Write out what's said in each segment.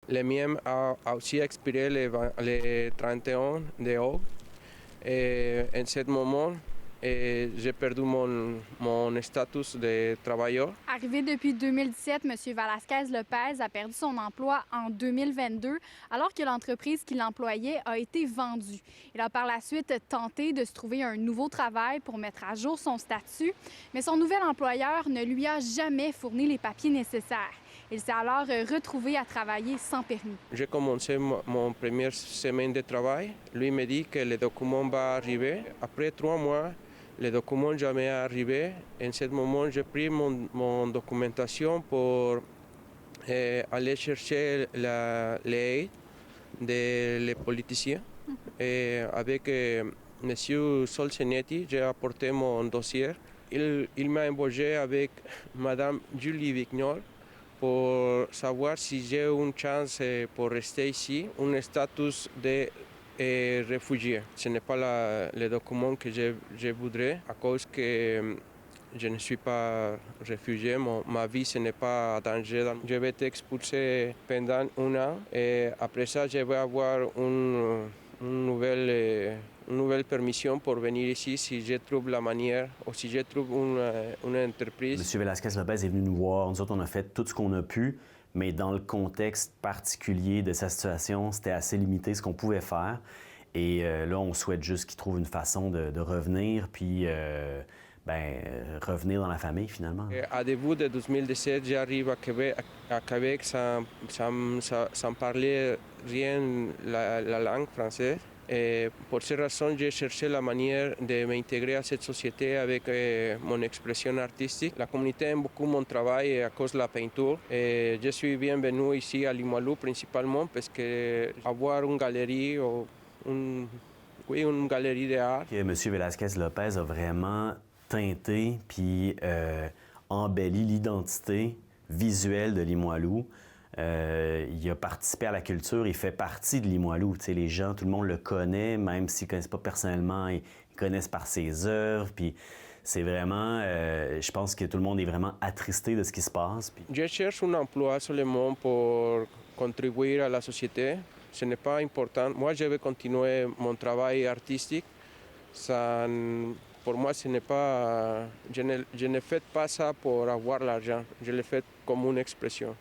Le mien a aussi expiré le 31 de août. Et en ce moment, j'ai perdu mon statut de travailleur. Arrivé depuis 2017, M. Velasquez-Lopez a perdu son emploi en 2022 alors que l'entreprise qui l'employait a été vendue. Il a par la suite tenté de se trouver un nouveau travail pour mettre à jour son statut, mais son nouvel employeur ne lui a jamais fourni les papiers nécessaires. Il s'est alors retrouvé à travailler sans permis. J'ai commencé mon première semaine de travail. Lui me dit que le document va arriver. Après 3 mois, le document n'est jamais arrivé. En ce moment, j'ai pris mon documentation pour aller chercher l'aide des politiciens. Et avec M. Solzhenitsyn, j'ai apporté mon dossier. Il m'a embauché avec Mme Julie Vignol pour savoir si j'ai une chance pour rester ici, un statut de réfugié. Ce n'est pas le document que je voudrais à cause que je ne suis pas réfugié, ma vie ce n'est pas en danger. Je vais être expulsé pendant 1 an et après ça je vais avoir une nouvelle permission pour venir ici si je trouve la manière ou si je trouve une entreprise. M. Velasquez-Lopez est venu nous voir. Nous autres, on a fait tout ce qu'on a pu, mais dans le contexte particulier de sa situation, c'était assez limité ce qu'on pouvait faire. Et là, on souhaite juste qu'il trouve une façon de revenir, puis revenir dans la famille, finalement. À début de 2017, j'arrive à Québec sans parler rien la langue française. Et pour cette raison, j'ai cherché la manière de m'intégrer à cette société avec mon expression artistique. La communauté aime beaucoup mon travail à cause de la peinture. Et je suis bienvenu ici à Limoilou principalement parce que avoir une galerie ou une galerie d'art. M. Velasquez-Lopez a vraiment teinté puis embelli l'identité visuelle de Limoilou. Il a participé à la culture, il fait partie de Limoilou. Tu sais, les gens, tout le monde le connaît, même s'ils ne connaissent pas personnellement, ils connaissent par ses œuvres. Puis c'est vraiment, je pense que tout le monde est vraiment attristé de ce qui se passe. Puis... Je cherche un emploi seulement pour contribuer à la société. Ce n'est pas important. Moi, je vais continuer mon travail artistique. Pour moi, ce n'est pas, je ne fais pas ça pour avoir l'argent. Je le fais comme une expression.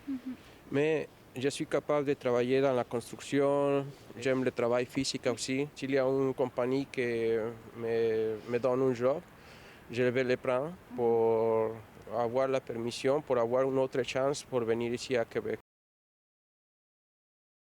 Mais je suis capable de travailler dans la construction. J'aime le travail physique aussi. S'il y a une compagnie qui me donne un job, je vais le prendre pour avoir la permission, pour avoir une autre chance pour venir ici à Québec.